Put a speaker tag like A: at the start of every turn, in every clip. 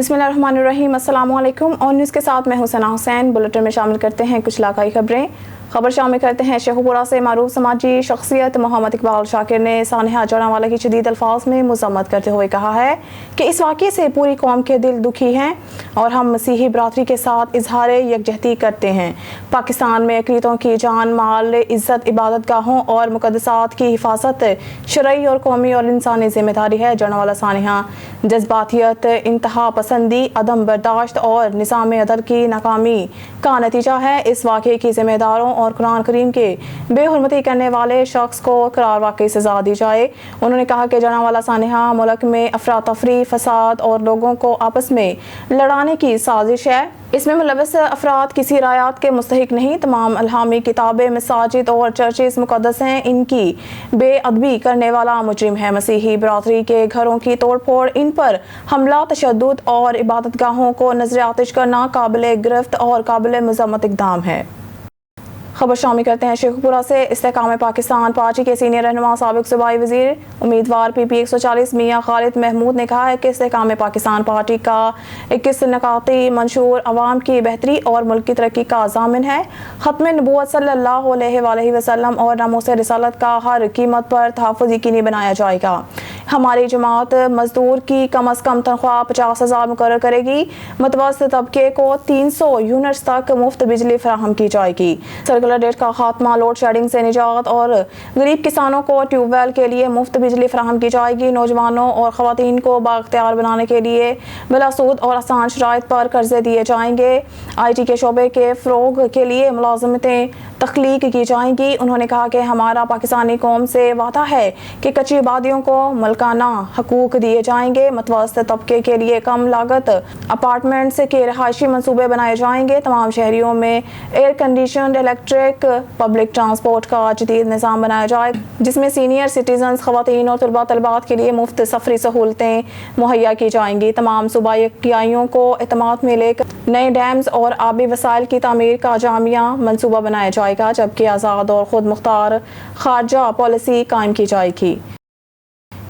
A: बिस्मिल्लाहिर्रहमानिर्रहीम। अस्सलाम वालेकुम। और न्यूज़ के साथ मैं हूं सना हुसैन। बुलेटिन में शामिल करते हैं कुछ इलाकाई खबरें। खबर शामिल करते हैं शेखुपुरा से मारूफ समाजी शख्सियत मोहम्मद इकबाल शाकिर ने सानहा जड़ावाला की शदीद अल्फाज में मजम्मत करते हुए कहा है कि इस वाक़े से पूरी कौम के दिल दुखी हैं और हम मसीही बरादरी के साथ इजहार यकजहती करते हैं। पाकिस्तान में अक़लीतों की जान माल इज़्ज़त इबादत गाहों और मुक़द्दसात की हिफाजत शरई और कौमी और इंसानी ज़िम्मेदारी है। जड़ावाला सानहा जज्बातियत, इंतहा पसंदी, अदम बर्दाश्त और निज़ाम अदल की नाकामी का नतीजा है। इस वाक़े की ज़िम्मेदारों और कुरान करीम के बेहुरमती करने वाले शख्स को करार वाकई सज़ा दी जाए। उन्होंने कहा कि जड़ावाला सानहा मुल्क में अफरा तफरी, फसाद और लोगों को आपस में लड़ाने की साजिश है। इसमें मुलव्वस अफराद किसी रायत के मुस्तहिक नहीं। तमाम अलहामी किताबें, मसाजिद और चर्चेस मुक़द्दस हैं। इनकी बेअदबी करने वाला मुजरिम है। मसीही बरादरी के घरों की तोड़ फोड़, इन पर हमला, तशद्दुद और इबादत गाहों को नजर आतिश करना काबिल गिरफ्त और काबिल मज़म्मत इक़दाम है। खबर शामिल करते हैं शेखुपुरा से। इस्तेकाम पाकिस्तान पार्टी के सीनियर रहनुमा साबिक सूबाई वज़ीर उम्मीदवार PP 140 मियाँ खालिद महमूद ने कहा है कि इस्तेकाम पाकिस्तान पार्टी का 21 नकाती मंशूर अवाम की बेहतरी और मुल्क की तरक्की का ज़ामिन है। ख़त्म नबूवत सल्लल्लाहु अलैहि वसल्लम और नामूस रिसालत का हर कीमत पर तहफ़्फ़ुज़ यकीनी बनाया जाएगा। हमारी जमात मजदूर की कम अज़ कम तनख्वाह 50,000 मुकर्रर करेगी। मुतवस्सित तबके को 300 यूनिट्स तक मुफ्त बिजली फराहम की जाएगी। सर्कुलर डेट का खात्मा, लोड शेडिंग से निजात और गरीब किसानों को ट्यूबवेल के लिए मुफ्त बिजली फराहम की जाएगी। नौजवानों और ख़वातीन को बाख्तियार बनाने के लिए बिलासूद और आसान शराइत पर कर्जे दिए जाएंगे। IT के शोबे के फ़रोग़ के लिए मुलाज़मतें तख्लीक की जाएंगी। उन्होंने कहा कि हमारा पाकिस्तानी कौम से वादा है कि कच्ची आबादियों को मलकाना हकूक़ दिए जाएंगे। मुतवस्सित तबके के लिए कम लागत अपार्टमेंट्स के रहायशी मनसूबे बनाए जाएंगे। तमाम शहरियों में air condition, electric, public transport का जदीद निज़ाम बनाया जाए, जिसमें सीनियर सिटीजन्स, ख़वातीन और तलबात के लिए मुफ्त सफरी सहूलतें मुहैया की जाएंगी। तमाम सूबाई इकाइयों को एतमाद में लेकर नए डैम्स और आबी वसाइल की तामीर का जामिया मनसूबा बनाया जाएगा, जबकि आज़ाद और खुद मुख्तार खारजा पॉलिसी कायम की जाएगी।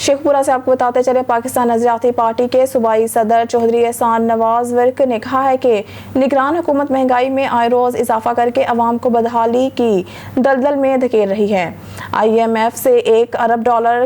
A: शेखपुरा से आपको बताते चले, पाकिस्तान नजरियाती पार्टी के सूबाई सदर चौधरी एहसान नवाज वर्क ने कहा है कि निगरान हुकूमत महंगाई में आए रोज़ इजाफा करके अवाम को बदहाली की दलदल में धकेल रही है। IMF से $1 अरब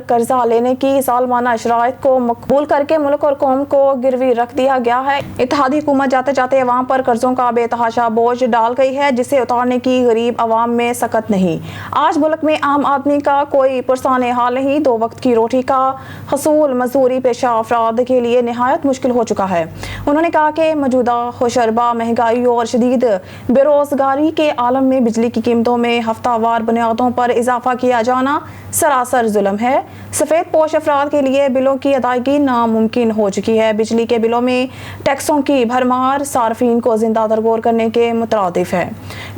A: कर्जा लेने की सालमाना शराइत को मकबूल करके मुल्क और कौम को गिरवी रख दिया गया है। इत्तेहादी हुकूमत जाते जाते अवाम पर कर्जों का बेतहाशा बोझ डाल गई है, जिसे उतारने की गरीब अवाम में सकत नहीं। आज मुल्क में आम आदमी का कोई पुरसाने हाल नहीं। 2 वक्त की रोटी का हसूल मजदूरी पेशा अफराद के लिए निहायत मुश्किल हो चुका है। उन्होंने कहा कि मौजूदा खुशरबा महंगाई और शदीद बेरोजगारी के आलम में बिजली की कीमतों में हफ्तावार बुनियादों पर इजाफा किया जाना सरासर जुल्म है। सफ़ेद पोश अफराद के लिए बिलों की अदायगी नामुमकिन हो चुकी है। बिजली के बिलों में टैक्सों की भरमार सार्फिन को जिंदा दरगोर करने के मुतरादिफ है।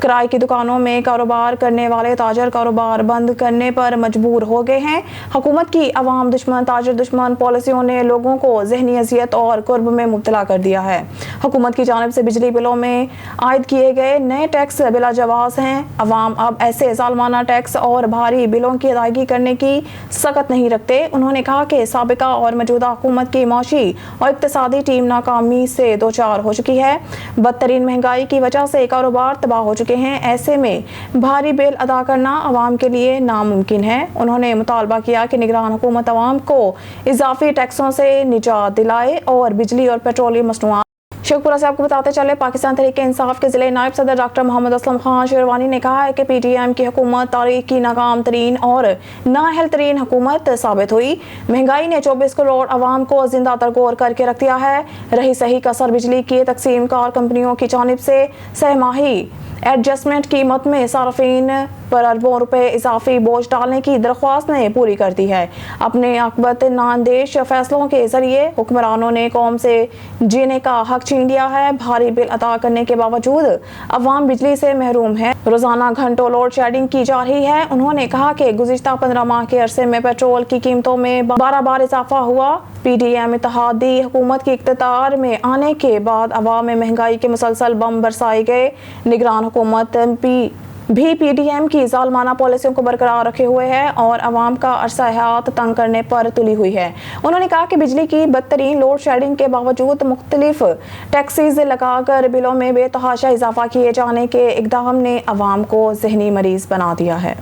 A: किराए की दुकानों में कारोबार करने वाले ताजर कारोबार बंद करने पर मजबूर हो गए हैं। हुकूमत की अवाम दुश्मन, ताजर दुश्मन पॉलिसियों ने लोगों को ज़हनी अजियत और कुर्ब में मुब्तला कर दिया है। हुकूमत की जानिब से बिजली बिलों में आयद किए गए नए टैक्स बिला जवाज़ हैं। अवाम अब ऐसे सालमाना टैक्स और भारी बिलों की अदायगी करने की सकत नहीं रखते। उन्होंने कहा कि साबिका और मौजूदा हुकूमत की मौशी और इक्तिसादी टीम नाकामी से दो चार हो चुकी है। बदतरीन महंगाई की वजह से कारोबार तबाह हो चुके हैं। ऐसे में भारी बिल अदा करना अवाम के लिए नामुमकिन है। उन्होंने मुतालबा किया कि निगरान हुकूमत अवाम को इजाफी टैक्सों से निजात दिलाए और बिजली और पेट्रोलियम मसनूआत। शेखपुरा से आपको बताते चले, पाकिस्तान तहरीक इंसाफ के ज़िले नायब सदर डॉक्टर मोहम्मद असलम खान शेरवानी ने कहा है कि PTM की हुकूमत तारीख की नाकाम तरीन और नाअहल तरीन हुकूमत साबित हुई। महंगाई ने 24 करोड़ अवाम को जिंदा दरगोर करके रख दिया है। रही सही कसर बिजली की तकसीम कार कंपनियों की जानिब से सहमाही एडजस्टमेंट कीमत में सार्फिन पर अरबों रुपए इजाफी बोझ डालने की दरख्वास्त ने पूरी कर दी है। अपने आकबत नांदेश फैसलों के जरिए हुक्मरानों ने कौम से जीने का हक छीन लिया है। भारी बिल अदा करने के बावजूद अवाम बिजली से महरूम है। रोजाना घंटों लोड शेडिंग की जा रही है। उन्होंने कहा कि गुज़िश्ता 15 माह के अरसे में पेट्रोल की कीमतों में 12 बार इजाफा हुआ। PDM इत्तेहादी हुकूमत के इख्तियार में आने के बाद अवाम में महंगाई के मुसलसल बम बरसाए गए। निगरान हुकूमत MP بھی پی ڈی ایم کی ظالمانہ پالیسیوں کو برقرار رکھے ہوئے ہے اور عوام کا عرصہ حیات تنگ کرنے پر تلی ہوئی ہے۔ انہوں نے کہا کہ بجلی کی بدترین لوڈ شیڈنگ کے باوجود مختلف ٹیکسز لگا کر بلوں میں بے تحاشا اضافہ کیے جانے کے اقدام نے عوام کو ذہنی مریض بنا دیا ہے۔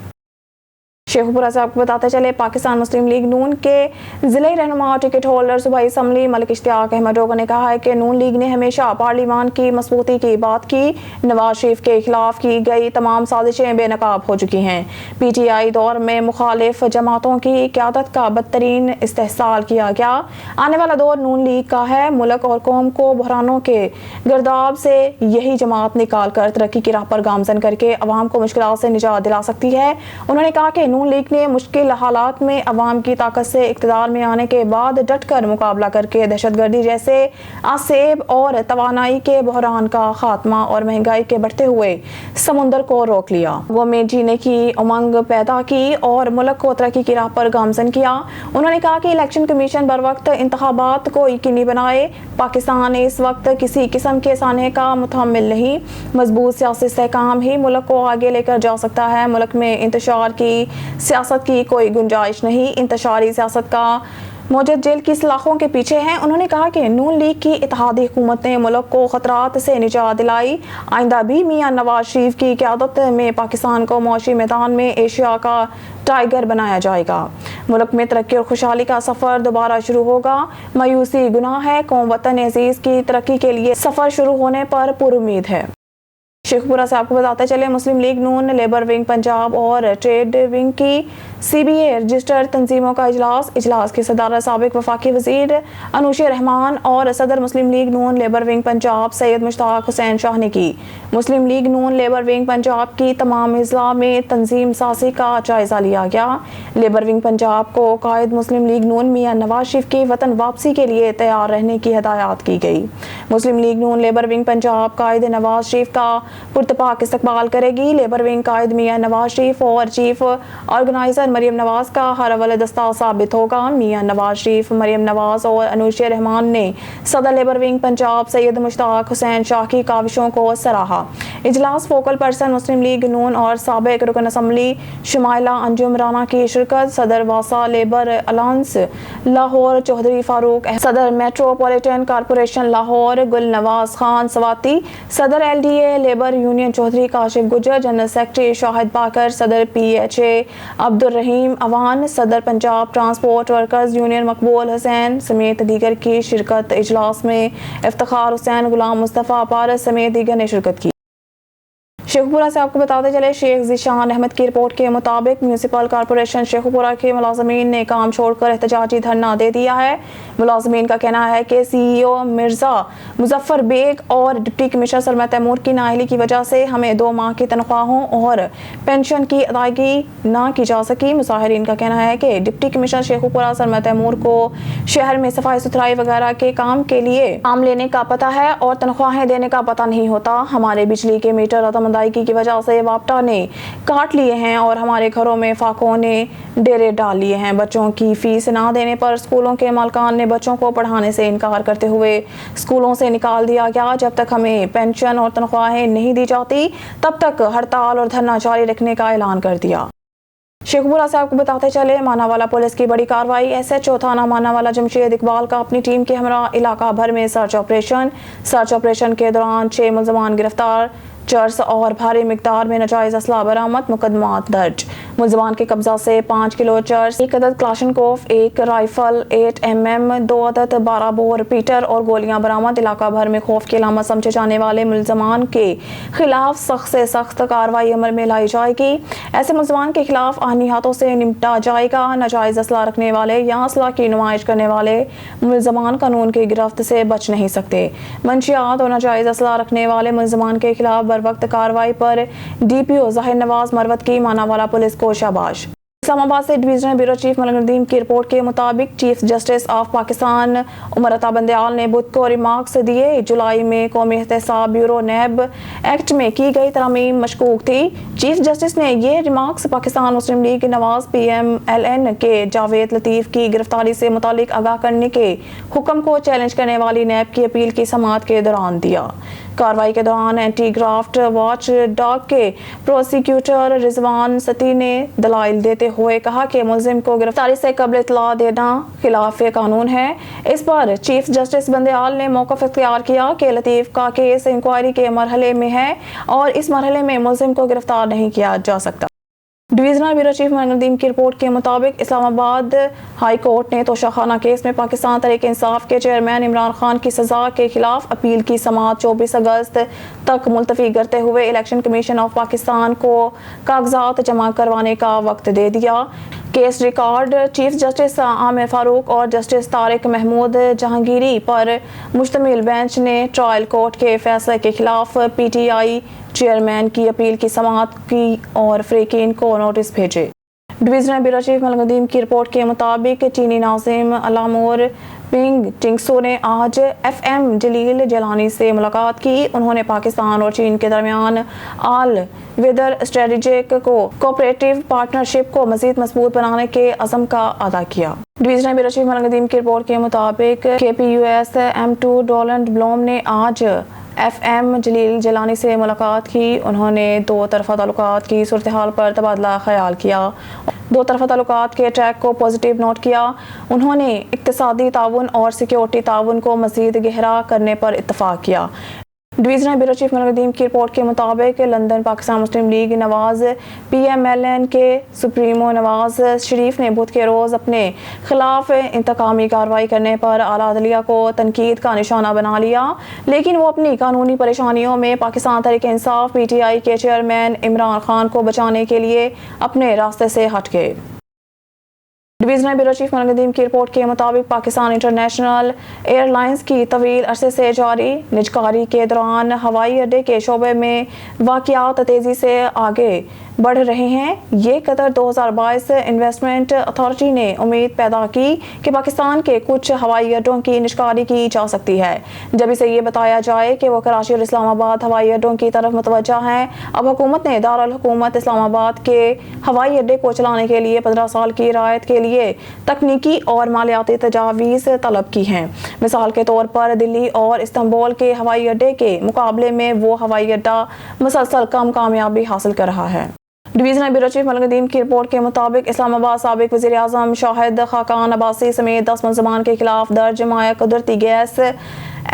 A: شیخو پورہ سے آپ کو بتاتے چلے، پاکستان مسلم لیگ نون کے ضلعی رہنما اور ٹکٹ ہولڈر صوبائی اسمبلی ملک اشتیاق احمد ڈوگر نے کہا ہے کہ نون لیگ نے ہمیشہ پارلیمان کی مضبوطی کی بات کی، نواز شریف کے خلاف کی گئی تمام سازشیں بے نقاب ہو چکی ہیں۔ پی ٹی آئی دور میں مخالف جماعتوں کی قیادت کا بدترین استحصال کیا گیا۔ آنے والا دور نون لیگ کا ہے، ملک اور قوم کو بحرانوں کے گرداب سے یہی جماعت نکال کر ترقی کی راہ پر گامزن کر کے عوام کو مشکلات سے نجات دلا سکتی ہے۔ انہوں نے کہا کہ نون لیگ نے مشکل حالات میں عوام کی طاقت سے اقتدار میں آنے کے بعد ڈٹ کر مقابلہ کر کے دہشت گردی جیسے آسیب اور توانائی کے بحران کا خاتمہ اور مہنگائی کے بڑھتے ہوئے سمندر کو روک لیا، وہ میں جینے کی امنگ پیدا کی اور ملک کو ترقی کی راہ پر گامزن کیا۔ انہوں نے کہا کہ الیکشن کمیشن بر وقت انتخابات کو یقینی بنائے۔ پاکستان اس وقت کسی قسم کے سانحے کا متحمل نہیں، مضبوط سیاسی استحکام ہی ملک کو آگے لے کر جا سکتا ہے۔ ملک میں انتشار کی سیاست کی کوئی گنجائش نہیں، انتشاری سیاست کا موجد جیل کی سلاخوں کے پیچھے ہیں۔ انہوں نے کہا کہ نون لیگ کی اتحادی حکومت نے ملک کو خطرات سے نجات دلائی، آئندہ بھی میاں نواز شریف کی قیادت میں پاکستان کو معاشی میدان میں ایشیا کا ٹائیگر بنایا جائے گا۔ ملک میں ترقی اور خوشحالی کا سفر دوبارہ شروع ہوگا۔ مایوسی گناہ ہے، قوم وطن عزیز کی ترقی کے لیے سفر شروع ہونے پر پر امید ہے۔ شیخو پورہ سے آپ کو بتاتے چلے، مسلم لیگ نون، لیبر ونگ پنجاب اور ٹریڈ ونگ کی سی بی اے رجسٹرڈ تنظیموں کا اجلاس کی صدارت سابق وفاقی وزیر انوش رحمان اور صدر مسلم لیگ نون لیبر ونگ پنجاب سید مشتاق حسین شاہ نے کی۔ مسلم لیگ نون لیبر ونگ پنجاب کی تمام اضلاع میں تنظیم سازی کا جائزہ لیا گیا۔ لیبر ونگ پنجاب کو قائد مسلم لیگ نون میاں نواز شریف کی وطن واپسی کے لیے تیار رہنے کی ہدایات کی گئی۔ مسلم لیگ نون لیبر ونگ پنجاب قائد نواز شریف کا پرتپاک استقبال کرے گی۔ لیبر ونگ قائد میاں نواز شریف اور چیف آرگنائزر مریم نواز کا ہر اول دستہ ثابت ہوگا۔ میاں نواز شریف، مریم نواز اور انوش رحمان نے صدر لیبر ونگ پنجاب سید مشتاق حسین شاہ کی کاوشوں کو سراہا۔ اجلاس فوکل پرسن مسلم لیگ نون اور سابق رکن اسمبلی شمائلہ انجم رانا کی شرکت، صدر واسا لیبر الائنس لاہور چودھری فاروق، صدر میٹروپولیٹن کارپوریشن لاہور گل نواز خان سواتی، صدر L D A labour union Chaudhry Kashif Gujjar, general secretary Shahid Baqir, صدر P H A Abdur Rahim Awan, صدر Punjab transport workers union Maqbool Hussain سمیت دیگر کی شرکت۔ اجلاس میں افتخار حسین، غلام مصطفیٰ پارس سمیت دیگر نے شرکت کی۔ شیخو پورہ سے آپ کو بتاتے چلے، شیخ ذیشان احمد کی رپورٹ کے مطابق میونسپل کارپوریشن شیخو پورہ کے ملازمین نے کام چھوڑ کر احتجاجی دھرنا دے دیا ہے۔ ملازمین کا کہنا ہے کہ سی ای او مرزا مظفر بیگ اور ڈپٹی کمشنر سلمہ تیمور کی نااہلی کی وجہ سے ہمیں 2 ماہ کی تنخواہوں اور پینشن کی ادائیگی نہ کی جا سکی۔ مظاہرین کا کہنا ہے کہ ڈپٹی کمشنر شیخو پورہ سلمہ تیمور کو شہر میں صفائی ستھرائی وغیرہ کے کام کے لیے کام لینے کا پتہ ہے اور تنخواہیں دینے کا پتہ نہیں ہوتا۔ ہمارے بجلی کے میٹر عدم ادائیگی کی وجہ سے وابٹا نے کاٹ لیے ہیں اور ہمارے گھروں میں فاقوں نے ڈیرے ڈال لیے ہیں۔ بچوں کی فیس نہ دینے پر اسکولوں کے مالکان نے بچوں کو پڑھانے سے انکار کرتے ہوئے اسکولوں سے نکال دیا گیا۔ جب تک ہمیں پینشن اور تنخواہیں نہیں دی جاتی تب تک ہڑتال اور دھرنا جاری رکھنے کا اعلان کر دیا۔ شیخو پورہ سے آپ کو بتاتے چلے، ماناوالا پولیس کی بڑی کارروائی، ایس ایچ او تھانہ ماناوالا جمشید اقبال کا اپنی ٹیم کے ہمراہ علاقہ بھر میں سرچ آپریشن کے دوران 6 ملزمان گرفتار، چرس اور بھاری مقدار میں ناجائز اسلحہ برآمد، مقدمات درج۔ ملزمان کے قبضہ سے 5 کلو چرس، 1 عدد کلاشنکوف، 1 رائفل 8 mm، 2 عدد 12 بور ریپیٹر اور گولیاں برآمد۔ علاقہ بھر میں خوف کی علامت سمجھے جانے والے ملزمان کے خلاف سخت سے سخت کارروائی عمل میں لائی جائے گی۔ ایسے ملزمان کے خلاف آئینی ہاتھوں سے نمٹا جائے گا۔ ناجائز اسلحہ رکھنے والے یا اسلحہ کی نمائش کرنے والے ملزمان قانون کی گرفت سے بچ نہیں سکتے۔ منشیات اور ناجائز اسلحہ رکھنے والے ملزمان کے خلاف بر وقت کارروائی پر ڈی پی او ظاہر نواز مروت کی ماناوالا پولیس کو شاباش۔ اسلام آباد سے ڈویژنل بیورو چیف ملک ندیم کی رپورٹ کے مطابق chief justice of Pakistan Umar Ata Bandial نے بدھ کو ریمارکس دیے۔ جولائی میں قومی احتساب بیورو نیب ایکٹ میں کی گئی ترمیم مشکوک تھی۔ چیف جسٹس نے یہ ریمارکس پاکستان مسلم لیگ نواز پی ایم ایل این کے جاوید لطیف کی گرفتاری سے متعلق آگاہ کرنے کے حکم کو چیلنج کرنے والی نیب کی اپیل کی سماعت کے دوران دیا۔ कार्रवाई के दौरान एंटी ग्राफ्ट वॉच डॉग के प्रोसिक्यूटर रिजवान सती ने दलाइल देते हुए कहा कि मुलजिम को गिरफ्तारी से कबल इतला देना खिलाफ कानून है। इस पर चीफ जस्टिस बंदयाल ने मौक़िफ़ इख्तियार किया कि लतीफ़ का केस इंक्वायरी के मरहले में है और इस मरहले में मुलजिम को गिरफ्तार नहीं किया जा सकता। Divisional bureau chief Malik Nadeem की रिपोर्ट के मुताबिक इस्लामाबाद हाई कोर्ट ने तोशाखाना केस में पाकिस्तान तहरीक इंसाफ के चेयरमैन इमरान खान की सज़ा के खिलाफ अपील की समाअत 24 अगस्त तक मुलतवी करते हुए इलेक्शन कमीशन ऑफ पाकिस्तान को कागजात जमा करवाने का वक्त दे दिया। Case record chief justice Aamir Farooq और जस्टिस तारिक महमूद जहांगीरी पर मुश्तमिल बेंच ने ट्रायल कोर्ट के फैसले के खिलाफ PTI चेयरमैन की अपील की समाअत की और फ्रीकीन को नोटिस भेजे। Divisional bureau chief Malik Nadeem की रिपोर्ट के मुताबिक चीनी नाज़िम अलामोर पिंग टिंगसो ने आज FM जलील जलानी से मुलाकात की। उन्होंने पाकिस्तान और चीन के दरमियान all weather strategic cooperative partnership को मजीद मजबूत बनाने के अज़म का अदा किया। Divisional bureau chief Malik Nadeem की रिपोर्ट के मुताबिक KPUS M2 डोनाल्ड ब्लूम ने आज FM जलील जलानी से मुलाकात की। उन्होंने दो तरफा ताल्लुकात की सूरत हाल पर तबादला ख्याल किया, दो तरफा ताल्लुकात के ट्रैक को पॉजिटिव नोट किया। उन्होंने इक्तिसादी ताउन और सिक्योरिटी ताउन को मज़ीद गहरा करने पर इत्तफाक किया। Divisional bureau chief Malik Nadeem की रिपोर्ट के मुताबिक लंदन पाकिस्तान मुस्लिम लीग नवाज PMLN के सुप्रीमो नवाज शरीफ ने बुध के रोज़ अपने खिलाफ इंतकामी कार्रवाई करने पर आला अदलिया को तनकीद का निशाना बना लिया, लेकिन वो अपनी कानूनी परेशानियों में पाकिस्तान तहरीक इंसाफ PTI के चेयरमैन इमरान खान को बचाने के लिए अपने रास्ते से हट गए। Divisional bureau chief Malik Nadeem की रिपोर्ट के मुताबिक पाकिस्तान इंटरनेशनल एयरलाइंस की तवील अरसे से जारी निजकारी के दौरान हवाई अड्डे के शोबे में वाक़यात तेज़ी से आगे बढ़ रहे हैं। ये कदर 2022 इन्वेस्टमेंट अथॉरिटी ने उम्मीद पैदा की कि पाकिस्तान के कुछ हवाई अड्डों की निजकारी की जा सकती है, जब इसे ये बताया जाए कि वो कराची और इस्लामाबाद हवाई अड्डों की तरफ मुतवज्जा हैं। अब हुकूमत ने दारुल हुकूमत इस्लामाबाद के हवाई अड्डे को चलाने के लिए 15 साल की रियायत के लिए तकनीकी और मालियाती तजावीज़ तलब की हैं। मिसाल के तौर पर दिल्ली और इस्तांबुल के हवाई अड्डे के मुकाबले में वो हवाई अड्डा मुसलसल कम कामयाबी हासिल कर रहा है। Divisional bureau chief Malik Nadeem की रिपोर्ट के मुताबिक इस्लामाबाद साबिक वज़ीर आज़म शाहिद खाकान अब्बासी समेत 10 मुल्ज़िमान के खिलाफ दर्ज माया कुदरती गैस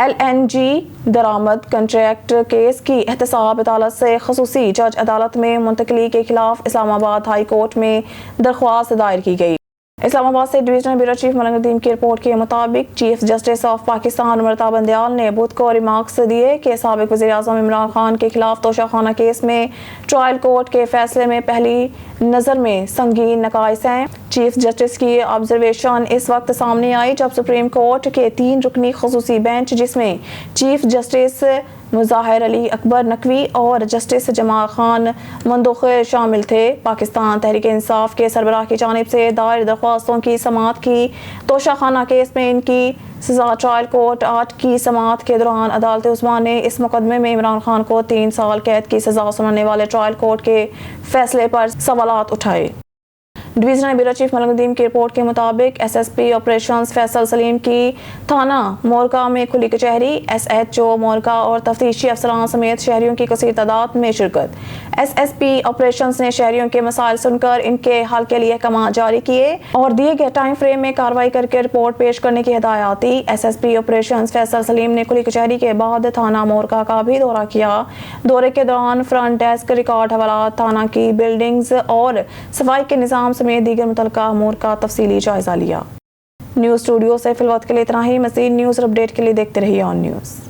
A: LNG दरामद कंट्रैक्ट केस की एहतसाब अदालत से खसूसी जज अदालत में मुंतकली के खिलाफ इस्लामाबाद हाई कोर्ट में दरख्वास्त दायर की गई। इस्लामाबाद से divisional bureau chief Malik Nadeem की रिपोर्ट के मुताबिक chief justice of Pakistan Amrita Bandial ने बुध को रिमार्क्स दिए कि साबिक वज़ीर आज़म इमरान खान के खिलाफ तोशाखाना केस में ट्रायल कोर्ट के फैसले में पहली नज़र में संगीन नकाइस हैं। चीफ जस्टिस की ऑब्जर्वेशन इस वक्त सामने आई जब सुप्रीम कोर्ट के 3 रुकनी खसूसी बेंच, जिसमें चीफ जस्टिस मुज़ाहिर अली अकबर नकवी और जस्टिस जमाल खान मंदोखर शामिल थे, पाकिस्तान तहरीक इंसाफ के सरबराह की जानिब से दायर दरख्वास्तों की समाअत की। तोशाखाना केस में इनकी सज़ा ट्रायल कोर्ट 8 की समाअत के दौरान अदालत उस्मा ने इस मुकदमे में इमरान खान को 3 साल कैद की सज़ा सुनाने वाले ट्रायल कोर्ट के फैसले पर सवालात उठाए। Divisional bureau chief Malik Nadeem की रिपोर्ट के मुताबिक SSP ऑपरेशंस फैसल सलीम की थाना मोरका में खुली कचहरी, SHO मोरका और तफ्तीशी अफसरान समेत शहरियों की कसीर तादाद में शिरकत। SSP ऑपरेशंस ने शहरियों के मसाइल सुनकर इनके हल के लिए अहकाम जारी किए और दिए गए टाइम फ्रेम में कार्रवाई करके रिपोर्ट पेश करने की हिदायत दी। SSP ऑपरेशंस फैसल सलीम ने खुली कचहरी के बाद थाना मोरका का भी दौरा किया। दौरे के दौरान फ्रंट डेस्क, रिकॉर्ड हवालात, थाना की बिल्डिंग्स और सफाई के निज़ाम समेत दीगर मुतल्लिका अमूर का तफसीली जायजा लिया। न्यूज़ स्टूडियो से फिलहाल के लिए इतना ही। मज़ीद न्यूज़ अपडेट के लिए देखते रहिए ऑन न्यूज़।